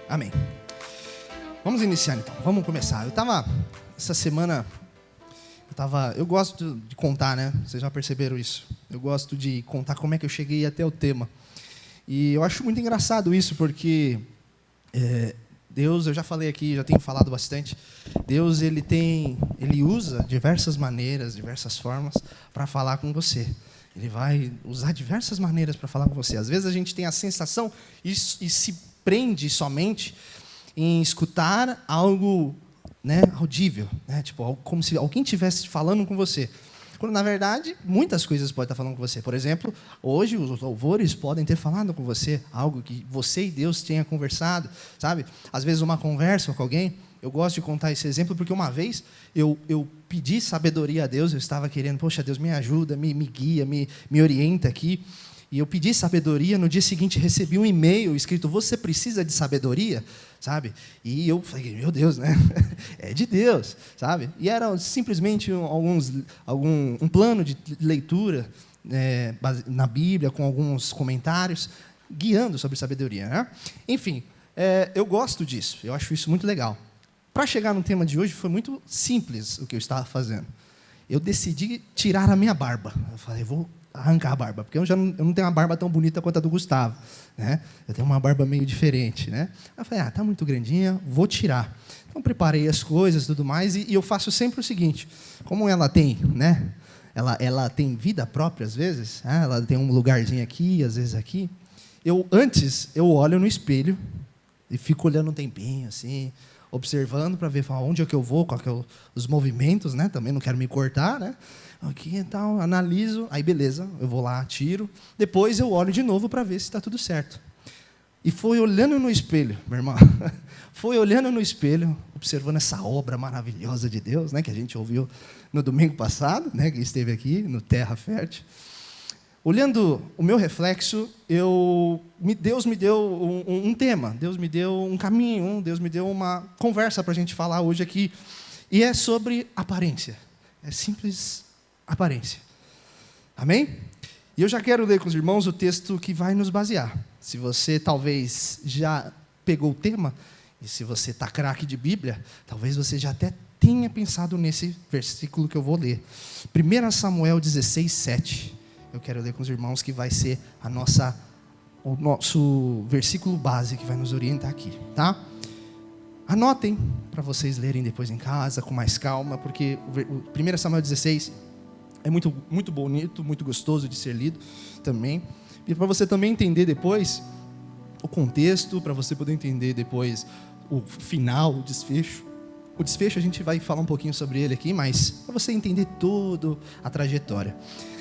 Amém. Vamos iniciar então, vamos começar. Essa semana, eu gosto de contar, né? Vocês já perceberam isso. Eu gosto de contar como é que eu cheguei até o tema. E eu acho muito engraçado isso, porque Deus, eu já falei aqui, já tenho falado bastante, Deus ele usa diversas maneiras, diversas formas para falar com você. Ele vai usar diversas maneiras para falar com você. Às vezes a gente tem a sensação e se prende somente em escutar algo, né, audível, né, tipo, como se alguém estivesse falando com você. Quando, na verdade, muitas coisas podem estar falando com você. Por exemplo, hoje os louvores podem ter falado com você, algo que você e Deus tenham conversado, sabe? Às vezes uma conversa com alguém. Eu gosto de contar esse exemplo porque uma vez eu pedi sabedoria a Deus, eu estava querendo, poxa, Deus me ajuda, me guia, me orienta aqui. E eu pedi sabedoria, no dia seguinte recebi um e-mail escrito, você precisa de sabedoria? Sabe? E eu falei, meu Deus, né? É de Deus, sabe? E era simplesmente um plano de leitura na Bíblia, com alguns comentários, guiando sobre sabedoria, né? Enfim, eu gosto disso, eu acho isso muito legal. Para chegar no tema de hoje, foi muito simples o que eu estava fazendo. Eu decidi tirar a minha barba. Eu falei, vou arrancar a barba, porque eu não tenho uma barba tão bonita quanto a do Gustavo, né? Eu tenho uma barba meio diferente, né? Eu falei, tá muito grandinha, vou tirar. Então, preparei as coisas e tudo mais, e eu faço sempre o seguinte, como ela tem, né? Ela tem vida própria, às vezes, né? Ela tem um lugarzinho aqui, às vezes aqui. Antes, eu olho no espelho e fico olhando um tempinho, assim, observando para ver onde é que eu vou, qual que é os movimentos, né? Também não quero me cortar, né? Aqui e tal, analiso, aí beleza, eu vou lá, tiro. Depois eu olho de novo para ver se está tudo certo. E foi olhando no espelho, meu irmão, foi olhando no espelho, observando essa obra maravilhosa de Deus, né? Que a gente ouviu no domingo passado, né? Que esteve aqui no Terra Fértil. Olhando o meu reflexo, Deus me deu um tema, Deus me deu um caminho, Deus me deu uma conversa para a gente falar hoje aqui. E é sobre aparência. É simples aparência. Amém? E eu já quero ler com os irmãos o texto que vai nos basear. Se você talvez já pegou o tema, e se você está craque de Bíblia, talvez você já até tenha pensado nesse versículo que eu vou ler. 1 Samuel 16, 7. Eu quero ler com os irmãos que vai ser o nosso versículo base que vai nos orientar aqui, tá? Anotem para vocês lerem depois em casa, com mais calma, porque o 1 Samuel 16 é muito, muito bonito, muito gostoso de ser lido também. E para você também entender depois o contexto, para você poder entender depois o final, o desfecho. O desfecho a gente vai falar um pouquinho sobre ele aqui, mas para você entender toda a trajetória.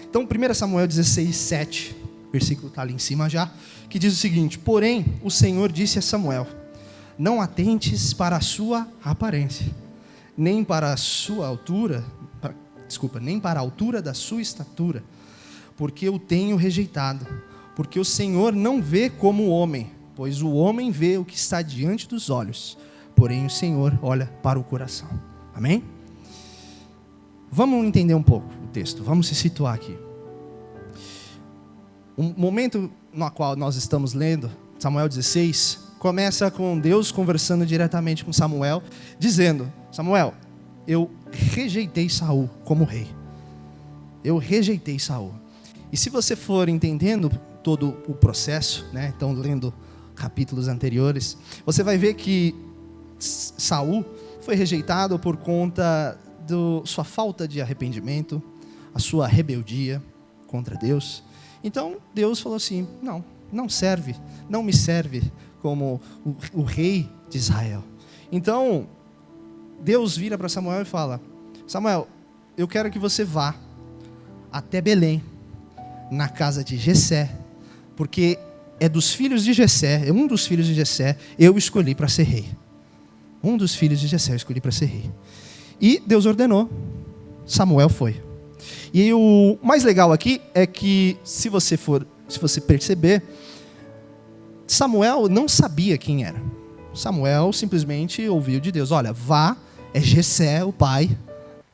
Então, 1 Samuel 16, 7, o versículo está ali em cima já, que diz o seguinte: porém, o Senhor disse a Samuel, não atentes para a sua aparência, nem para a sua altura, nem para a altura da sua estatura, porque eu tenho rejeitado, porque o Senhor não vê como o homem, pois o homem vê o que está diante dos olhos, porém o Senhor olha para o coração. Amém? Vamos entender um pouco o texto, vamos se situar aqui. O momento no qual nós estamos lendo, Samuel 16, começa com Deus conversando diretamente com Samuel, dizendo, Samuel, eu rejeitei Saul como rei. Eu rejeitei Saul. E se você for entendendo todo o processo, né, então lendo capítulos anteriores, você vai ver que Saul foi rejeitado por conta da sua falta de arrependimento, a sua rebeldia contra Deus. Então Deus falou assim, não me serve como o rei de Israel. Então Deus vira para Samuel e fala, Samuel, eu quero que você vá até Belém, na casa de Jessé, porque é dos filhos de Jessé, um dos filhos de Jessé, eu escolhi para ser rei. Um dos filhos de Jessé eu escolhi para ser rei. E Deus ordenou, Samuel foi. E o mais legal aqui é que, se você perceber, Samuel não sabia quem era. Samuel simplesmente ouviu de Deus, olha, vá, é Jessé, o pai,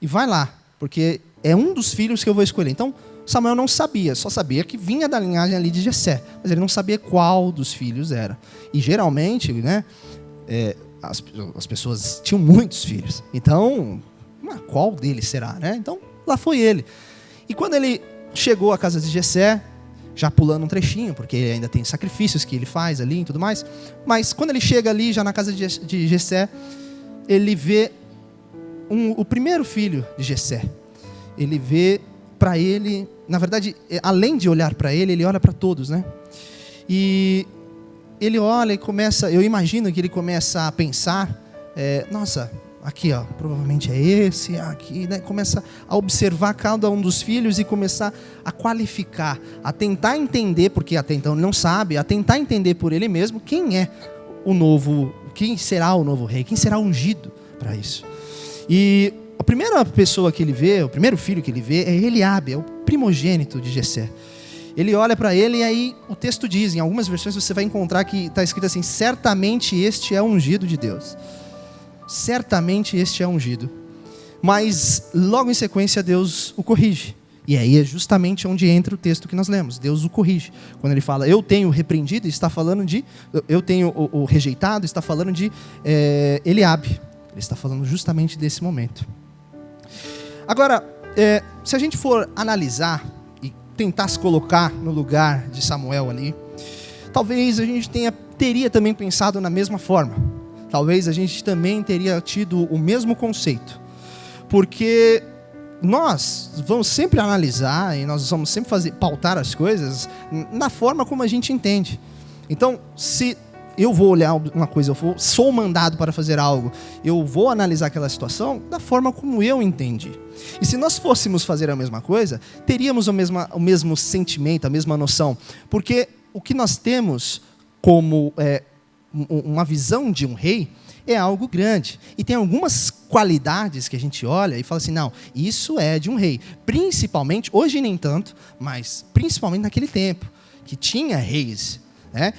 e vai lá, porque é um dos filhos que eu vou escolher. Então, Samuel não sabia, só sabia que vinha da linhagem ali de Jessé, mas ele não sabia qual dos filhos era. E geralmente, né, as pessoas tinham muitos filhos. Então, qual deles será, né? Então, lá foi ele. E quando ele chegou à casa de Jessé, já pulando um trechinho, porque ainda tem sacrifícios que ele faz ali e tudo mais, mas quando ele chega ali, já na casa de Jessé, ele vê o primeiro filho de Jessé. Ele vê para ele, na verdade, além de olhar para ele, ele olha para todos, né? E ele olha e começa, eu imagino que ele começa a pensar, nossa, aqui ó, provavelmente é esse, aqui, né? Começa a observar cada um dos filhos e começar a qualificar, a tentar entender, porque até então ele não sabe, a tentar entender por ele mesmo quem é o novo, quem será o novo rei, quem será ungido para isso. E a primeira pessoa que ele vê, o primeiro filho que ele vê é Eliabe, é o primogênito de Jessé. Ele olha para ele e aí o texto diz, em algumas versões você vai encontrar que está escrito assim: certamente este é ungido de Deus. Certamente este é ungido. Mas logo em sequência Deus o corrige. E aí é justamente onde entra o texto que nós lemos. Deus o corrige. Quando ele fala, eu tenho repreendido, está falando de, eu tenho o rejeitado, está falando de Eliabe. Ele está falando justamente desse momento. Agora, se a gente for analisar e tentar se colocar no lugar de Samuel ali, talvez a gente teria também pensado na mesma forma. Talvez a gente também teria tido o mesmo conceito. Porque nós vamos sempre analisar e nós vamos sempre pautar as coisas na forma como a gente entende. Então, se eu vou olhar uma coisa, sou mandado para fazer algo, eu vou analisar aquela situação da forma como eu entendi. E se nós fôssemos fazer a mesma coisa, teríamos o mesmo sentimento, a mesma noção. Porque o que nós temos como uma visão de um rei é algo grande. E tem algumas qualidades que a gente olha e fala assim, não, isso é de um rei. Principalmente, hoje nem tanto, mas principalmente naquele tempo, que tinha reis.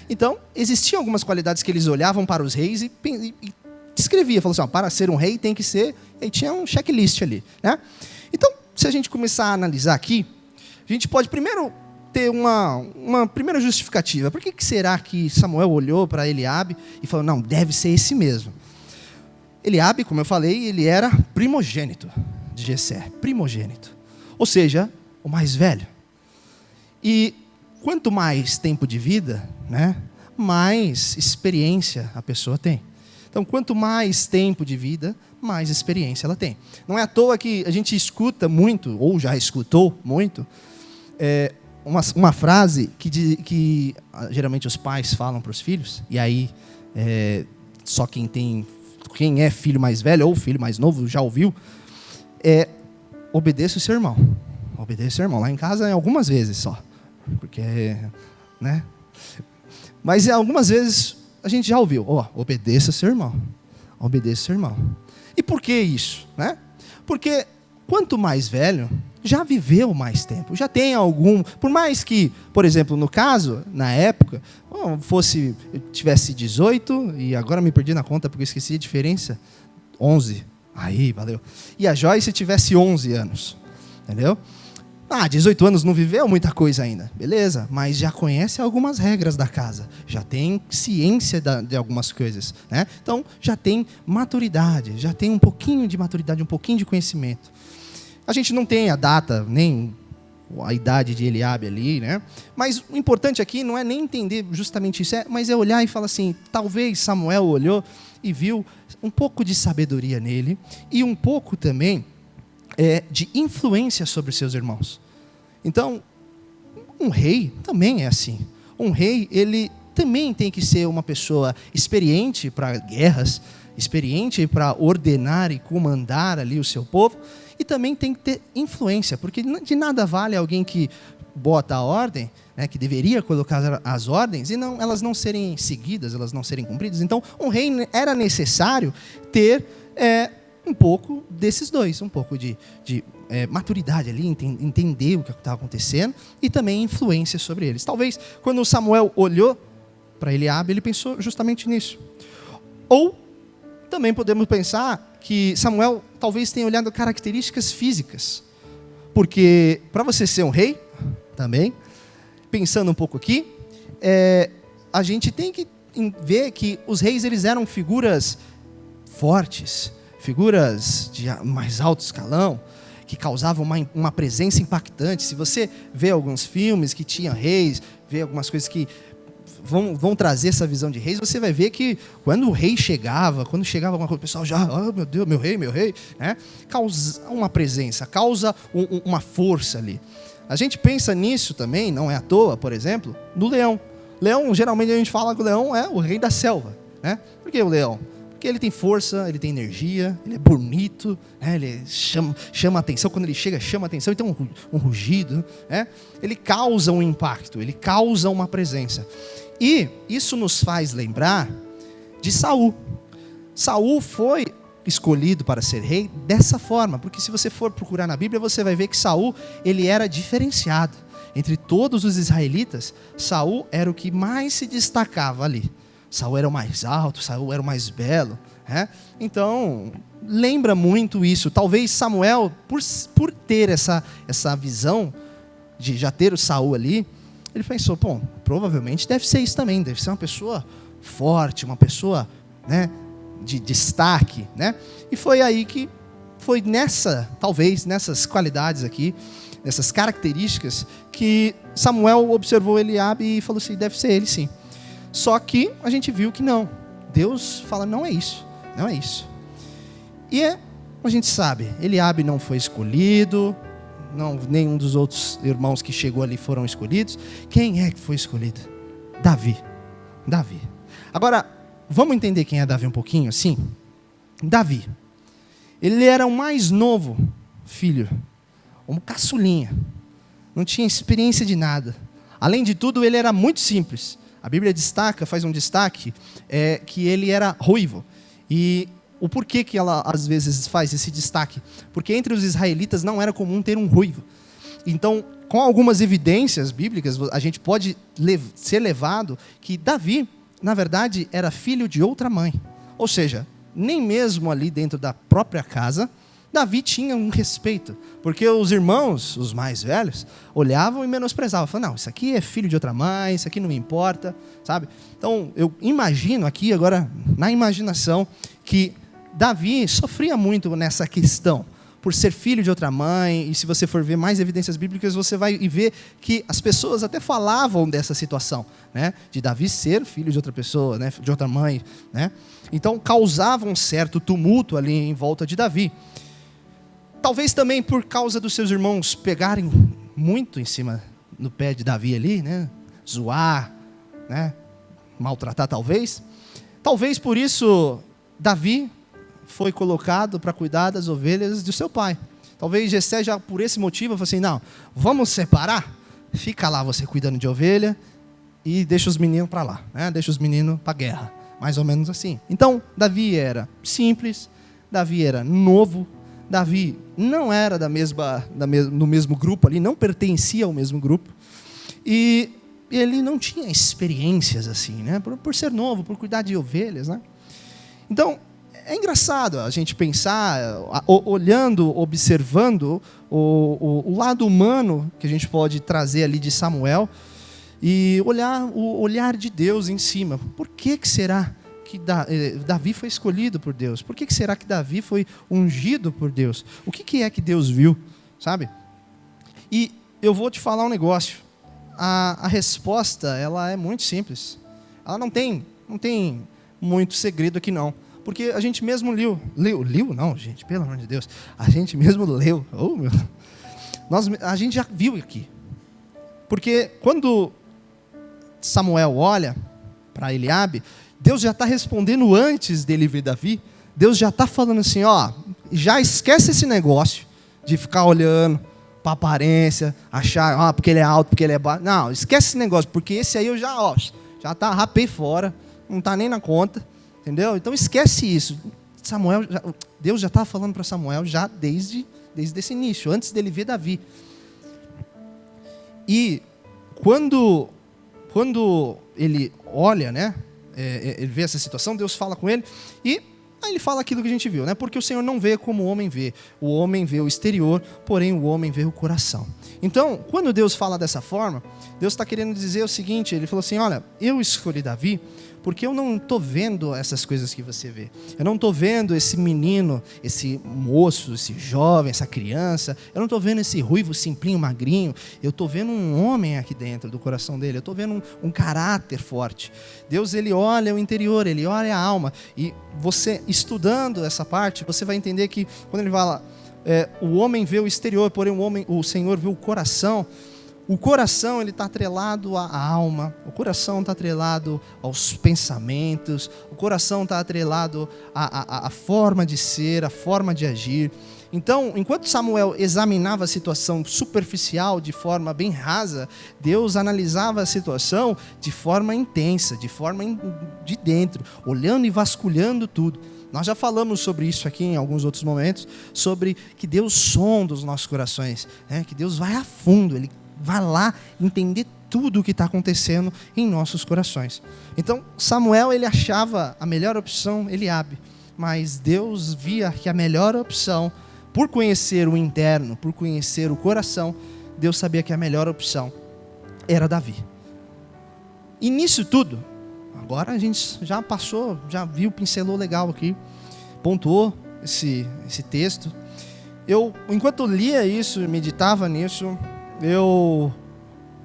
Então, existiam algumas qualidades que eles olhavam para os reis e descrevia, falou assim, para ser um rei tem que ser, e tinha um checklist ali, né? Então, se a gente começar a analisar aqui, a gente pode primeiro ter uma primeira justificativa. Por que será que Samuel olhou para Eliabe e falou, não, deve ser esse mesmo? Eliabe, como eu falei, ele era primogênito de Jessé, primogênito, ou seja, o mais velho. E quanto mais tempo de vida, né, mais experiência a pessoa tem. Então, quanto mais tempo de vida, mais experiência ela tem. Não é à toa que a gente escuta muito, ou já escutou muito, uma frase que geralmente os pais falam para os filhos, e aí só quem é filho mais velho ou filho mais novo já ouviu, obedeça o seu irmão. Obedeça o seu irmão. Lá em casa é algumas vezes só. Porque, né? Mas algumas vezes a gente já ouviu, obedeça seu irmão. Obedeça seu irmão. E por que isso, né? Porque quanto mais velho, já viveu mais tempo, já tem por mais que, por exemplo, no caso, na época, eu tivesse 18, e agora me perdi na conta porque eu esqueci a diferença, 11, aí, valeu. E a Joyce tivesse 11 anos, entendeu? 18 anos não viveu muita coisa ainda, beleza, mas já conhece algumas regras da casa, já tem ciência de algumas coisas, né? Então, já tem maturidade, já tem um pouquinho de maturidade, um pouquinho de conhecimento. A gente não tem a data, nem a idade de Eliabe ali, né? Mas o importante aqui não é nem entender justamente isso, mas é olhar e falar assim, talvez Samuel olhou e viu um pouco de sabedoria nele e um pouco também de influência sobre os seus irmãos. Então, um rei também é assim. Um rei, ele também tem que ser uma pessoa experiente para guerras, experiente para ordenar e comandar ali o seu povo, e também tem que ter influência, porque de nada vale alguém que bota a ordem, né, que deveria colocar as ordens, e elas não serem seguidas, elas não serem cumpridas. Então, um rei era necessário ter um pouco desses dois, um pouco de maturidade ali, entender o que estava acontecendo e também influência sobre eles. Talvez, quando Samuel olhou para Eliabe, ele pensou justamente nisso. Ou também podemos pensar que Samuel talvez tenha olhado características físicas. Porque para você ser um rei, também, pensando um pouco aqui, a gente tem que vê que os reis eles eram figuras fortes, figuras de mais alto escalão, que causavam uma presença impactante. Se você vê alguns filmes que tinham reis, vê algumas coisas que vão trazer essa visão de reis, você vai ver que quando o rei chegava, quando chegava alguma coisa, o pessoal já, oh meu Deus, meu rei, né? Causa uma presença, causa uma força ali. A gente pensa nisso também, não é à toa, por exemplo, no leão. Leão, geralmente a gente fala que o leão é o rei da selva, né? Por que o leão? Porque ele tem força, ele tem energia, ele é bonito, né? Ele chama atenção, quando ele chega chama atenção, ele tem um rugido, né? Ele causa um impacto, ele causa uma presença. E isso nos faz lembrar de Saul. Saul foi escolhido para ser rei dessa forma, porque se você for procurar na Bíblia, você vai ver que Saul, ele era diferenciado. Entre todos os israelitas, Saul era o que mais se destacava ali. Saul era o mais alto, Saul era o mais belo, né? Então, lembra muito isso. Talvez Samuel, por ter essa visão de já ter o Saul ali, ele pensou, bom, provavelmente deve ser isso também, deve ser uma pessoa forte, uma pessoa, né, de destaque, né? E foi aí que, talvez nessas qualidades aqui, nessas características, que Samuel observou Eliabe e falou assim, deve ser ele sim. Só que a gente viu que não. Deus fala, não é isso, não é isso. E a gente sabe, Eliabe não foi escolhido, nenhum dos outros irmãos que chegou ali foram escolhidos. Quem é que foi escolhido? Davi. Agora, vamos entender quem é Davi um pouquinho? Sim. Davi. Ele era o mais novo filho, um caçulinha. Não tinha experiência de nada. Além de tudo, ele era muito simples. A Bíblia faz um destaque, que ele era ruivo. E o porquê que ela às vezes faz esse destaque? Porque entre os israelitas não era comum ter um ruivo. Então, com algumas evidências bíblicas, a gente pode ser levado que Davi, na verdade, era filho de outra mãe. Ou seja, nem mesmo ali dentro da própria casa, Davi tinha um respeito, porque os irmãos, os mais velhos, olhavam e menosprezavam, falavam, não, isso aqui é filho de outra mãe, isso aqui não me importa, sabe? Então, eu imagino aqui agora, na imaginação, que Davi sofria muito nessa questão, por ser filho de outra mãe, e se você for ver mais evidências bíblicas, você vai ver que as pessoas até falavam dessa situação, né? De Davi ser filho de outra pessoa, né? De outra mãe, né? Então, causava um certo tumulto ali em volta de Davi. Talvez também por causa dos seus irmãos pegarem muito em cima no pé de Davi ali, né? Zoar, né? Maltratar talvez. Talvez por isso Davi foi colocado para cuidar das ovelhas do seu pai. Talvez Jessé já por esse motivo falou assim, não, vamos separar? Fica lá você cuidando de ovelha e deixa os meninos para lá, né? Deixa os meninos para a guerra. Mais ou menos assim. Então, Davi era simples, Davi era novo, Davi não era no mesmo grupo ali, não pertencia ao mesmo grupo. E ele não tinha experiências assim, né? Por ser novo, por cuidar de ovelhas, né? Então, é engraçado a gente pensar, olhando, observando o lado humano que a gente pode trazer ali de Samuel e olhar o olhar de Deus em cima. Por que será que Davi foi escolhido por Deus? Por que será que Davi foi ungido por Deus? O que é que Deus viu, sabe? E eu vou te falar um negócio. A resposta, ela é muito simples. Ela não tem muito segredo aqui não. Porque a gente mesmo leu não, gente, pelo amor de Deus. A gente mesmo leu. Oh, meu. A gente já viu aqui. Porque quando Samuel olha para Eliabe, Deus já está respondendo antes dele ver Davi. Deus já está falando assim, ó, já esquece esse negócio de ficar olhando para a aparência, achar, porque ele é alto, porque ele é baixo. Não, esquece esse negócio, porque esse aí eu já rapei fora, não está nem na conta, entendeu? Então esquece isso. Deus já estava falando para Samuel já desde esse início, antes dele ver Davi. E quando ele olha, né? Ele vê essa situação, Deus fala com ele e aí ele fala aquilo que a gente viu, né? Porque o Senhor não vê como o homem vê. O homem vê o exterior, porém o homem vê o coração. Então, quando Deus fala dessa forma, Deus está querendo dizer o seguinte, ele falou assim, olha, eu escolhi Davi porque eu não estou vendo essas coisas que você vê. Eu não estou vendo esse menino, esse moço, esse jovem, essa criança. Eu não estou vendo esse ruivo, simplinho, magrinho. Eu estou vendo um homem aqui dentro do coração dele. Eu estou vendo um caráter forte. Deus, ele olha o interior, ele olha a alma. E você, estudando essa parte, você vai entender que quando ele fala, o homem vê o exterior, porém o Senhor vê o coração. O coração, ele está atrelado à alma, o coração está atrelado aos pensamentos, o coração está atrelado à forma de ser, à forma de agir. Então, enquanto Samuel examinava a situação superficial de forma bem rasa, Deus analisava a situação de forma intensa, de forma de dentro, olhando e vasculhando tudo. Nós já falamos sobre isso aqui em alguns outros momentos, sobre que Deus sonda os nossos corações, que Deus vai a fundo, Ele vai lá entender tudo o que está acontecendo em nossos corações. Então, Samuel, ele achava a melhor opção Eliabe, mas Deus via que a melhor opção, por conhecer o interno, por conhecer o coração, Deus sabia que a melhor opção era Davi. E nisso tudo, agora a gente já passou, já viu, pincelou legal aqui, pontuou esse texto. Enquanto eu lia isso, meditava nisso, eu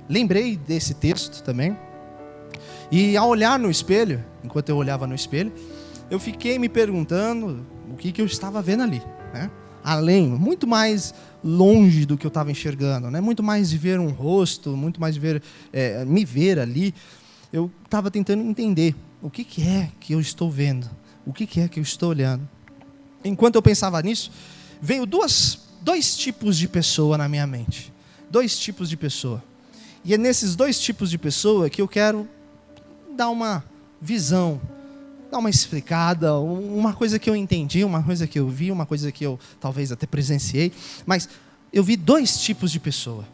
lembrei desse texto também. E ao olhar no espelho, enquanto eu olhava no espelho, eu fiquei me perguntando o que eu estava vendo ali, né? Além, muito mais longe do que eu estava enxergando, né? Muito mais de ver um rosto, muito mais de ver, me ver ali. Eu estava tentando entender o que é que eu estou vendo, o que é que eu estou olhando. Enquanto eu pensava nisso, veio dois tipos de pessoa na minha mente. Dois tipos de pessoa. E é nesses dois tipos de pessoa que eu quero dar uma visão, dar uma explicada, uma coisa que eu entendi, uma coisa que eu vi, uma coisa que eu talvez até presenciei. Mas eu vi dois tipos de pessoa.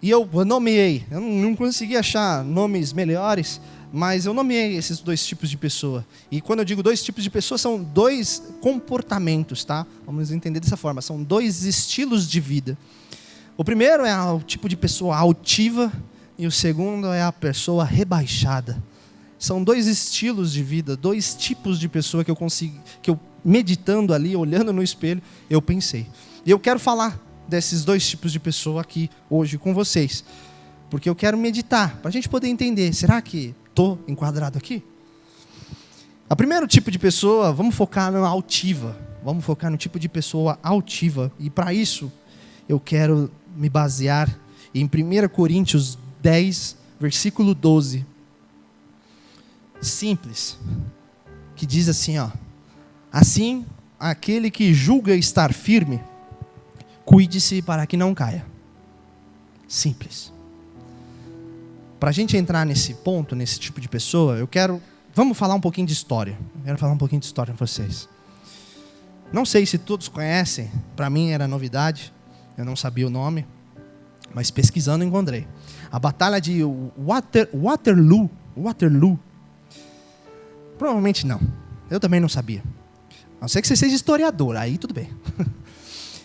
E eu nomeei, eu não consegui achar nomes melhores, mas eu nomeei esses dois tipos de pessoa. E quando eu digo dois tipos de pessoa, são dois comportamentos, tá? Vamos entender dessa forma, são dois estilos de vida. O primeiro é o tipo de pessoa altiva e o segundo é a pessoa rebaixada. São dois estilos de vida, dois tipos de pessoa que eu meditando ali, olhando no espelho, eu pensei. E eu quero falar desses dois tipos de pessoa aqui hoje com vocês, porque eu quero meditar, para a gente poder entender, será que estou enquadrado aqui? O primeiro tipo de pessoa, vamos focar na altiva, vamos focar no tipo de pessoa altiva, e para isso eu quero me basear em 1 Coríntios 10, versículo 12. Simples. Que diz assim, assim, aquele que julga estar firme, cuide-se para que não caia. Simples. Para a gente entrar nesse ponto, nesse tipo de pessoa, vamos falar um pouquinho de história. Eu quero falar um pouquinho de história com vocês. Não sei se todos conhecem, para mim era novidade. Eu não sabia o nome, mas pesquisando encontrei. A Batalha de Waterloo. Provavelmente não. Eu também não sabia. A não ser que você seja historiador, aí tudo bem.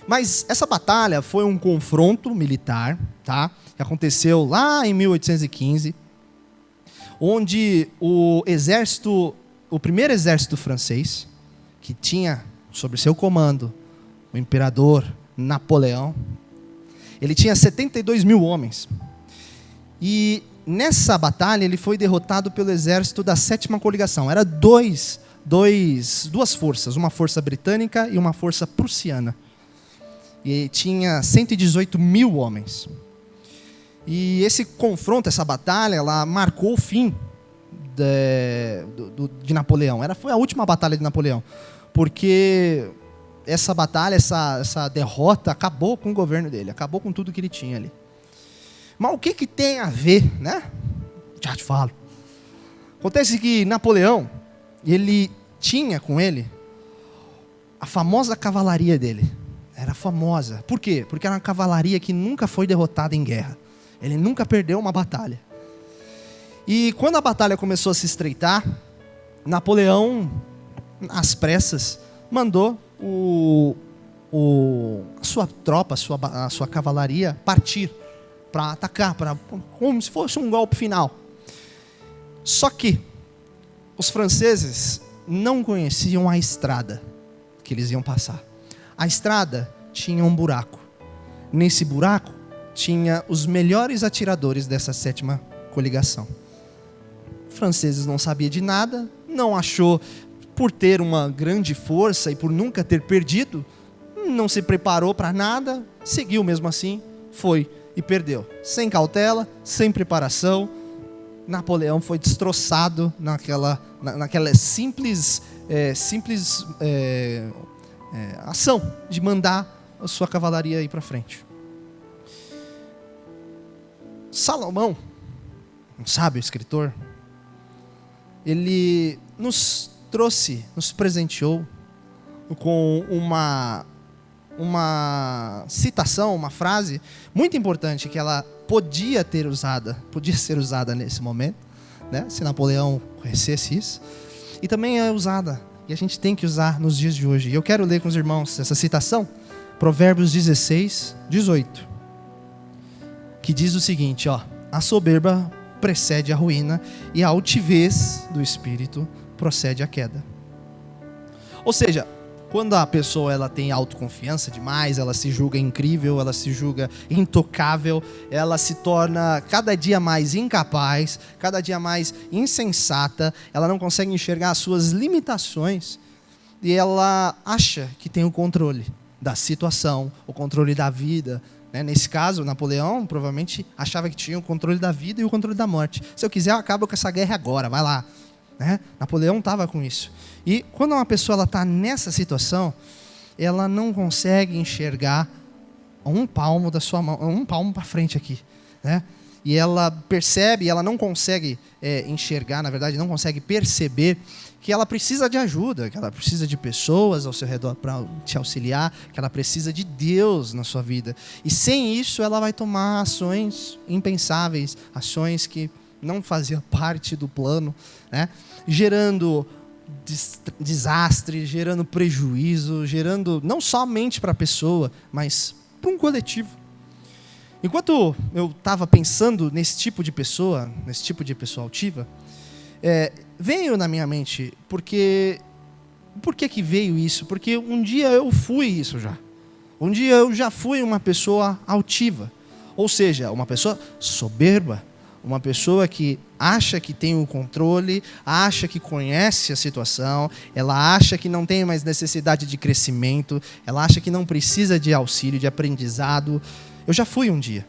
Mas essa batalha foi um confronto militar, tá? Que aconteceu lá em 1815, onde o primeiro exército francês, que tinha sob seu comando o imperador Napoleão, ele tinha 72 mil homens. E nessa batalha ele foi derrotado pelo exército da 7ª coligação. Era duas forças, uma força britânica e uma força prussiana. E tinha 118 mil homens. E esse confronto, essa batalha, ela marcou o fim de Napoleão. Foi a última batalha de Napoleão. Porque essa batalha, essa derrota acabou com o governo dele, acabou com tudo que ele tinha ali. Mas o que tem a ver, né? Já te falo. Acontece que Napoleão, ele tinha com ele a famosa cavalaria dele. Era famosa. Por quê? Porque era uma cavalaria que nunca foi derrotada em guerra. Ele nunca perdeu uma batalha. E quando a batalha começou a se estreitar, Napoleão, às pressas, mandou a sua tropa, a sua cavalaria partir para atacar, como se fosse um golpe final. Só que os franceses não conheciam a estrada que eles iam passar. A estrada tinha um buraco. Nesse buraco tinha os melhores atiradores dessa 7ª coligação. Os franceses não sabiam de nada, não achou, por ter uma grande força e por nunca ter perdido, não se preparou para nada, seguiu mesmo assim, foi e perdeu. Sem cautela, sem preparação, Napoleão foi destroçado naquela simples ação de mandar a sua cavalaria ir para frente. Salomão, um sábio escritor, ele nos presenteou com uma citação, uma frase muito importante que ela podia ser usada nesse momento, né? Se Napoleão conhecesse isso, e também é usada, e a gente tem que usar nos dias de hoje. E eu quero ler com os irmãos essa citação, Provérbios 16, 18, que diz o seguinte, ó: a soberba precede a ruína e a altivez do espírito procede a queda. Ou seja, quando a pessoa ela tem autoconfiança demais, ela se julga incrível, ela se julga intocável, ela se torna cada dia mais incapaz, cada dia mais insensata, ela não consegue enxergar as suas limitações e ela acha que tem o controle da situação, o controle da vida. Nesse caso, Napoleão provavelmente achava que tinha o controle da vida e o controle da morte. Se eu quiser, eu acabo com essa guerra agora, vai lá. Napoleão estava com isso. E quando uma pessoa está nessa situação, ela não consegue enxergar um palmo da sua mão, um palmo para frente aqui, né? E ela percebe, ela não consegue enxergar, na verdade, não consegue perceber que ela precisa de ajuda, que ela precisa de pessoas ao seu redor para te auxiliar, que ela precisa de Deus na sua vida. E sem isso, ela vai tomar ações impensáveis, ações que não faziam parte do plano, né? Gerando desastre, gerando prejuízo, gerando não somente para a pessoa, mas para um coletivo. Enquanto eu estava pensando nesse tipo de pessoa altiva, veio na minha mente, por que veio isso? Porque um dia eu fui isso já. Um dia eu já fui uma pessoa altiva, ou seja, uma pessoa soberba, uma pessoa que acha que tem o controle, acha que conhece a situação, ela acha que não tem mais necessidade de crescimento, ela acha que não precisa de auxílio, de aprendizado. Eu já fui um dia.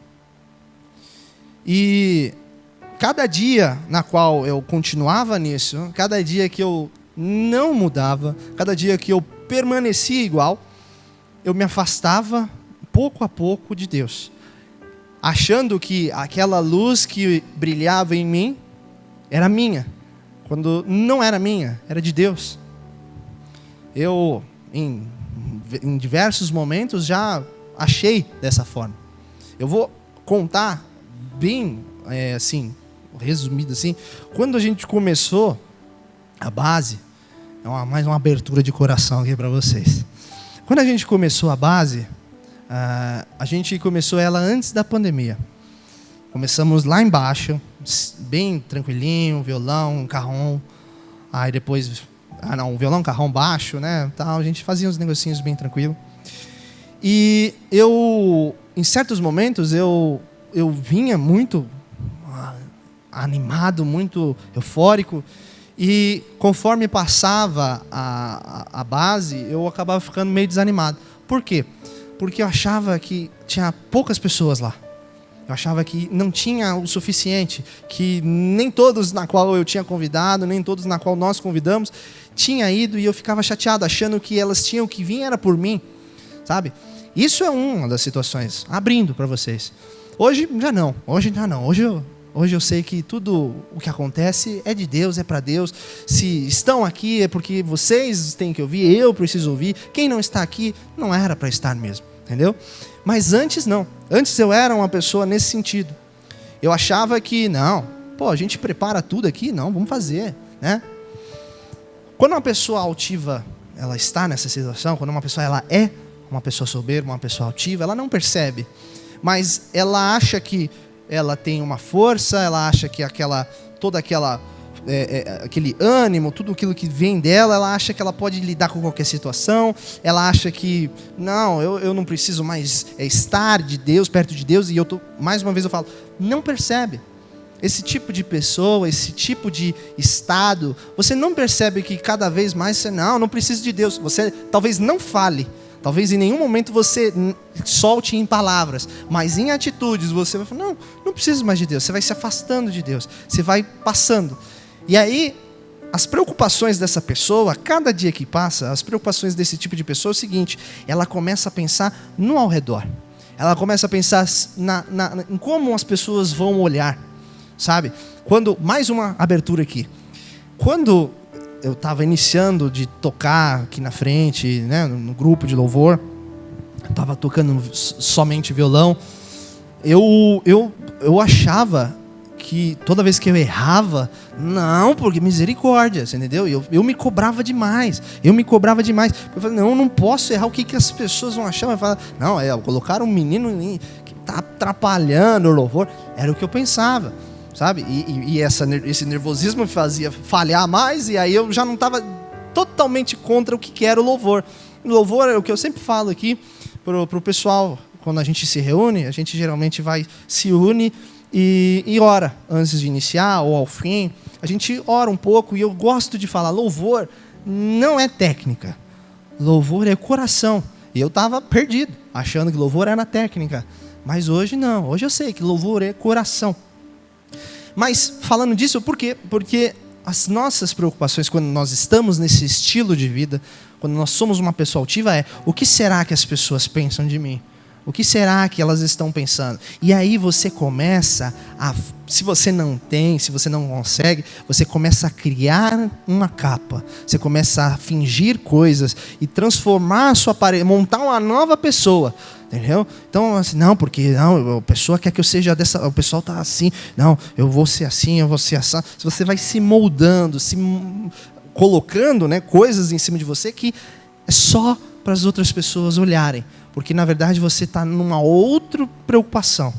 E cada dia na qual eu continuava nisso, cada dia que eu não mudava, cada dia que eu permanecia igual, eu me afastava pouco a pouco de Deus, achando que aquela luz que brilhava em mim era minha, quando não era minha, era de Deus. Eu, em diversos momentos, já achei dessa forma. Eu vou contar bem, resumido assim, quando a gente começou a base, mais uma abertura de coração aqui para vocês. Quando a gente começou a base, a gente começou ela antes da pandemia. Começamos lá embaixo, bem tranquilinho, violão, carrom. Aí depois, violão, carrom baixo, né? Tal, a gente fazia uns negocinhos bem tranquilo. E eu, em certos momentos, eu vinha muito animado, muito eufórico. E conforme passava a base, eu acabava ficando meio desanimado. Por quê? Porque eu achava que tinha poucas pessoas lá. Eu achava que não tinha o suficiente, que nem todos na qual eu tinha convidado, nem todos na qual nós convidamos, tinha ido, e eu ficava chateado, achando que elas tinham que vir era por mim, sabe? Isso é uma das situações, abrindo para vocês. Hoje já não. Hoje eu sei que tudo o que acontece é de Deus, é para Deus. Se estão aqui é porque vocês têm que ouvir, eu preciso ouvir. Quem não está aqui não era para estar mesmo, entendeu? Mas antes não. Antes eu era uma pessoa nesse sentido. Eu achava que, a gente prepara tudo aqui, vamos fazer, né? Quando uma pessoa altiva, ela está nessa situação, quando uma pessoa ela é uma pessoa soberba, uma pessoa altiva, ela não percebe. Mas ela acha que ela tem uma força, ela acha que toda aquela aquele ânimo, tudo aquilo que vem dela, ela acha que ela pode lidar com qualquer situação, ela acha que, não, eu não preciso mais estar de Deus, perto de Deus, e mais uma vez eu falo, não percebe. Esse tipo de pessoa, esse tipo de estado, você não percebe que cada vez mais você, não preciso de Deus. Você talvez não fale, talvez em nenhum momento você solte em palavras, mas em atitudes você vai falar, não preciso mais de Deus. Você vai se afastando de Deus, você vai passando. E aí, as preocupações dessa pessoa, cada dia que passa, as preocupações desse tipo de pessoa é o seguinte, ela começa a pensar no ao redor. Ela começa a pensar em como as pessoas vão olhar. Sabe? Mais uma abertura aqui. Quando eu estava iniciando de tocar aqui na frente, né, no grupo de louvor, eu estava tocando somente violão, eu achava que toda vez que eu errava, porque misericórdia, você entendeu? Eu me cobrava demais. Eu falei, não posso errar, o que as pessoas vão achar? Eu falava, colocaram um menino que está atrapalhando o louvor. Era o que eu pensava. Sabe? E esse nervosismo me fazia falhar mais, e aí eu já não estava totalmente contra o que era o louvor. O louvor é o que eu sempre falo aqui para o pessoal, quando a gente se reúne, a gente geralmente se une e ora antes de iniciar ou ao fim. A gente ora um pouco, e eu gosto de falar, louvor não é técnica, louvor é coração. E eu estava perdido, achando que louvor era técnica, mas hoje não, hoje eu sei que louvor é coração. Mas falando disso, por quê? Porque as nossas preocupações quando nós estamos nesse estilo de vida, quando nós somos uma pessoa altiva, o que será que as pessoas pensam de mim? O que será que elas estão pensando? E aí você começa se você não consegue, você começa a criar uma capa. Você começa a fingir coisas e transformar a sua aparência, montar uma nova pessoa. Entendeu? Então, assim, a pessoa quer que eu seja dessa, o pessoal está assim, eu vou ser assim, eu vou ser assim. Você vai se moldando, colocando, né, coisas em cima de você que é só para as outras pessoas olharem, porque na verdade você está numa outra preocupação.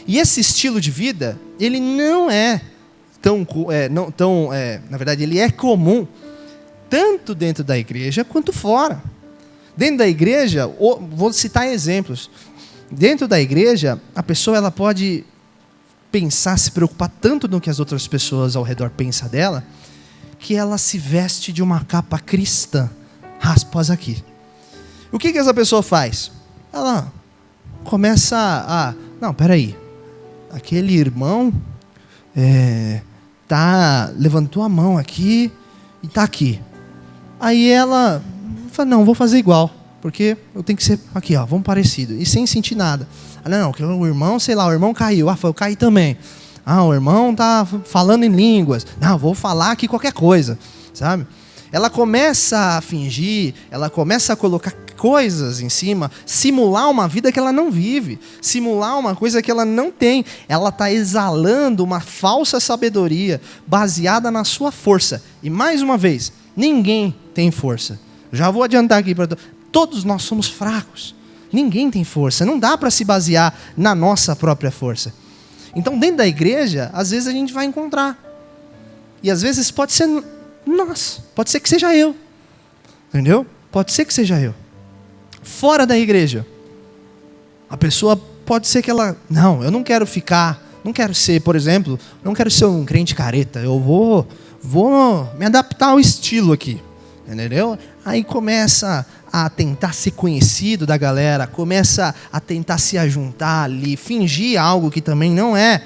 E esse estilo de vida, ele não é na verdade, ele é comum tanto dentro da igreja quanto fora. Dentro da igreja, vou citar exemplos. Dentro da igreja, a pessoa ela pode se preocupar tanto no que as outras pessoas ao redor pensam dela, que ela se veste de uma capa cristã, aspas aqui. O que essa pessoa faz? Ela começa peraí, aquele irmão levantou a mão aqui e está aqui. Aí ela fala, vou fazer igual, porque eu tenho que ser aqui, vamos parecido, e sem sentir nada. Que o irmão, o irmão caiu, eu caí também. O irmão está falando em línguas, vou falar aqui qualquer coisa, sabe? Ela começa a fingir, ela começa a colocar coisas em cima, simular uma vida que ela não vive, simular uma coisa que ela não tem. Ela está exalando uma falsa sabedoria baseada na sua força. E mais uma vez, ninguém tem força. Já vou adiantar aqui para todos nós somos fracos. Ninguém tem força. Não dá para se basear na nossa própria força. Então, dentro da igreja, às vezes a gente vai encontrar. E às vezes pode ser nós. Pode ser que seja eu. Entendeu? Pode ser que seja eu. Fora da igreja, a pessoa pode ser que ela... eu não quero ser, por exemplo, não quero ser um crente careta. Eu vou me adaptar ao estilo aqui. Entendeu? Aí começa a tentar ser conhecido da galera, começa a tentar se ajuntar ali, fingir algo que também não é.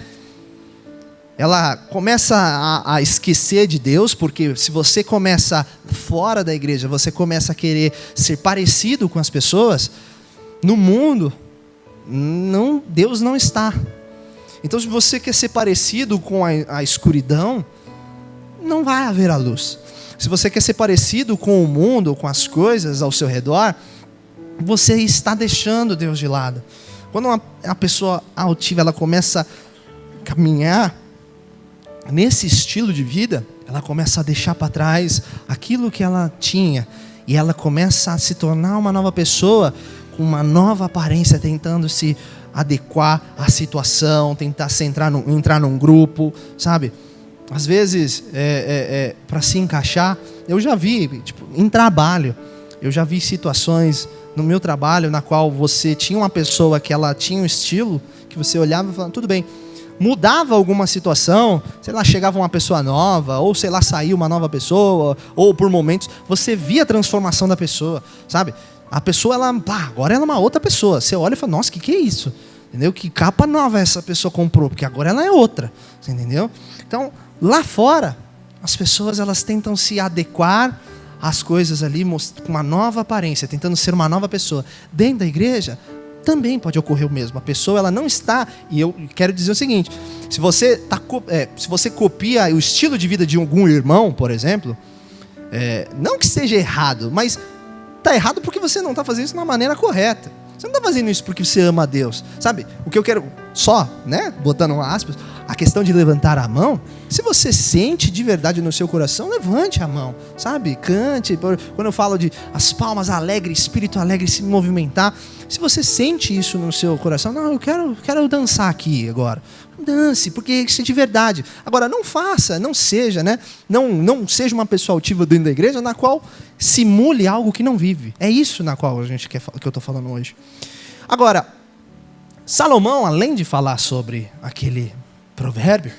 Ela começa a esquecer de Deus, porque se você começa fora da igreja, você começa a querer ser parecido com as pessoas, no mundo, Deus não está. Então, se você quer ser parecido com a escuridão, não vai haver a luz. Se você quer ser parecido com o mundo, com as coisas ao seu redor, você está deixando Deus de lado. Quando uma pessoa altiva, ela começa a caminhar nesse estilo de vida, ela começa a deixar para trás aquilo que ela tinha, e ela começa a se tornar uma nova pessoa, com uma nova aparência, tentando se adequar à situação, tentar entrar num grupo, sabe? às vezes, para se encaixar. Eu já vi, tipo, em trabalho, eu já vi situações no meu trabalho na qual você tinha uma pessoa que ela tinha um estilo, que você olhava e falava, tudo bem. Mudava alguma situação, sei lá, chegava uma pessoa nova, ou sei lá, saiu uma nova pessoa, ou por momentos, você via a transformação da pessoa, sabe? A pessoa, agora ela é uma outra pessoa. Você olha e fala, nossa, que é isso? Entendeu? Que capa nova essa pessoa comprou, porque agora ela é outra, você entendeu? Então, lá fora, as pessoas elas tentam se adequar às coisas ali, com uma nova aparência, tentando ser uma nova pessoa. Dentro da igreja, também pode ocorrer o mesmo. A pessoa ela não está, e eu quero dizer o seguinte, se você copia o estilo de vida de algum irmão, por exemplo, não que seja errado, mas está errado porque você não está fazendo isso de uma maneira correta. Você não está fazendo isso porque você ama a Deus, sabe? O que eu quero, botando aspas, a questão de levantar a mão, se você sente de verdade no seu coração, levante a mão, sabe? Cante. Quando eu falo de as palmas alegres, espírito alegre se movimentar, se você sente isso no seu coração, não, eu quero dançar aqui agora. Dance, porque isso é de verdade. Agora, não faça, não seja, né? Não seja uma pessoa altiva dentro da igreja na qual simule algo que não vive. É isso na qual que eu estou falando hoje. Agora, Salomão, além de falar sobre aquele provérbio,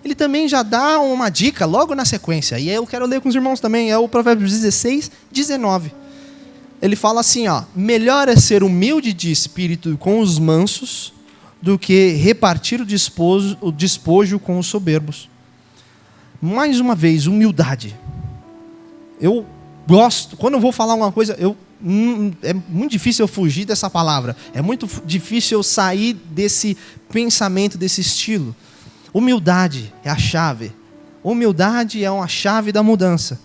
ele também já dá uma dica logo na sequência. E eu quero ler com os irmãos também, é o Provérbios 16, 19. Ele fala assim, melhor é ser humilde de espírito com os mansos do que repartir o despojo com os soberbos. Mais uma vez, humildade. Eu gosto, quando eu vou falar uma coisa, é muito difícil eu fugir dessa palavra. É muito difícil eu sair desse pensamento, desse estilo. Humildade é a chave. Humildade é uma chave da mudança.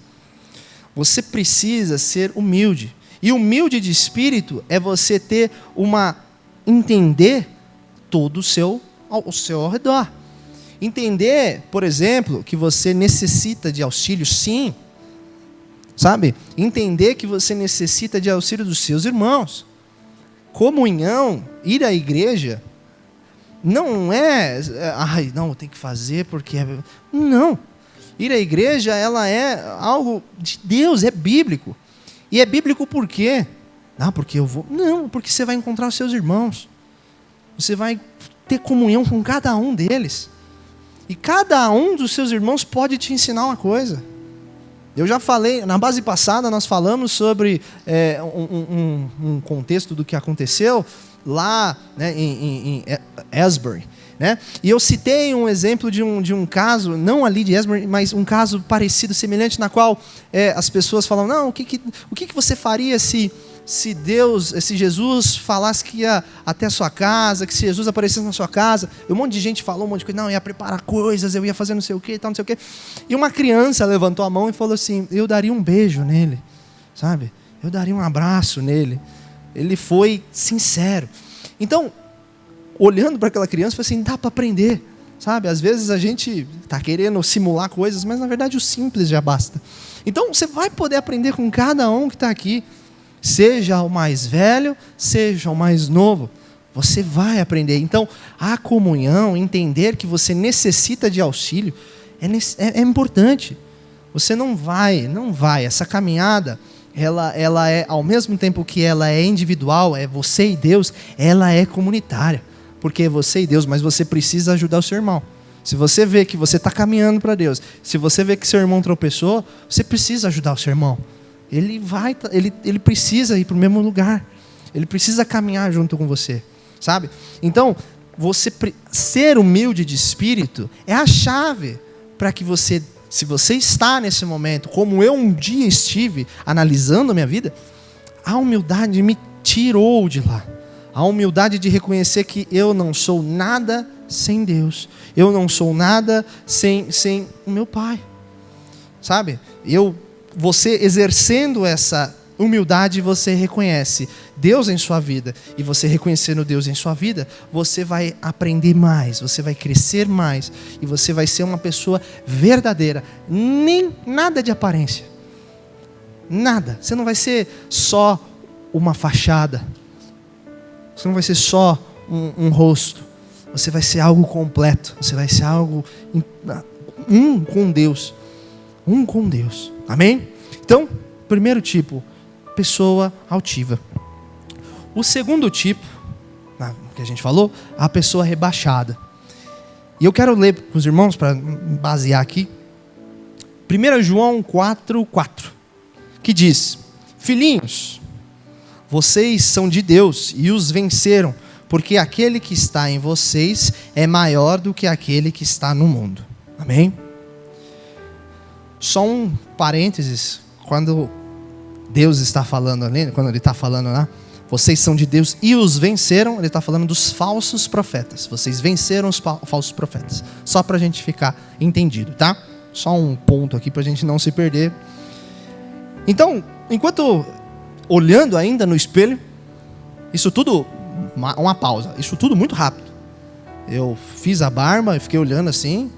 Você precisa ser humilde. E humilde de espírito é você ter entender todo ao seu redor. Entender, por exemplo, que você necessita de auxílio, sim. Sabe? Entender que você necessita de auxílio dos seus irmãos. Comunhão, ir à igreja, não eu tenho que fazer porque... Não. Ir à igreja, ela é algo de Deus, é bíblico. E é bíblico por quê? Porque eu vou... Não, porque você vai encontrar os seus irmãos. Você vai ter comunhão com cada um deles. E cada um dos seus irmãos pode te ensinar uma coisa. Eu já falei, na base passada nós falamos sobre um contexto do que aconteceu lá, né, em Asbury. Né? E eu citei um exemplo de um caso, não ali de Asbury, mas um caso parecido, semelhante, na qual as pessoas falam, não, o que você faria se Jesus falasse que ia até a sua casa, que se Jesus aparecesse na sua casa, e um monte de gente falou um monte de coisa, não, eu ia preparar coisas, eu ia fazer não sei o que, tal, não sei o que. E uma criança levantou a mão e falou assim, eu daria um beijo nele, sabe? Eu daria um abraço nele. Ele foi sincero. Então, olhando para aquela criança, falei assim, dá para aprender, sabe? Às vezes a gente está querendo simular coisas, mas na verdade o simples já basta. Então, você vai poder aprender com cada um que está aqui. Seja o mais velho, seja o mais novo, você vai aprender. Então, a comunhão, entender que você necessita de auxílio, é importante. Você não vai. Essa caminhada, ela é, ao mesmo tempo que ela é individual, é você e Deus, ela é comunitária. Porque é você e Deus, mas você precisa ajudar o seu irmão. Se você vê que você está caminhando para Deus, se você vê que seu irmão tropeçou, você precisa ajudar o seu irmão. Ele precisa ir para o mesmo lugar. Ele precisa caminhar junto com você, sabe? Então, ser humilde de espírito é a chave para que você, se você está nesse momento, como eu um dia estive analisando a minha vida, a humildade me tirou de lá. A humildade de reconhecer que eu não sou nada sem Deus. Eu não sou nada sem o meu Pai, sabe? Você exercendo essa humildade, você reconhece Deus em sua vida. E você reconhecendo Deus em sua vida, você vai aprender mais, você vai crescer mais. E você vai ser uma pessoa verdadeira. Nada de aparência. Nada. Você não vai ser só uma fachada. Você não vai ser só um rosto. Você vai ser algo completo. Você vai ser algo um com Deus. Um com Deus. Amém? Então, primeiro tipo, pessoa altiva. O segundo tipo, que a gente falou, a pessoa rebaixada. E eu quero ler para os irmãos, para basear aqui, 1 João 4:4, que diz: Filhinhos, vocês são de Deus e os venceram, porque aquele que está em vocês é maior do que aquele que está no mundo. Amém? Só um parênteses, quando Deus está falando ali, quando Ele está falando lá, vocês são de Deus e os venceram, Ele está falando dos falsos profetas. Vocês venceram os falsos profetas. Só para a gente ficar entendido, tá? Só um ponto aqui para a gente não se perder. Então, enquanto olhando ainda no espelho, isso tudo, uma pausa, isso tudo muito rápido. Eu fiz a barba e fiquei olhando assim,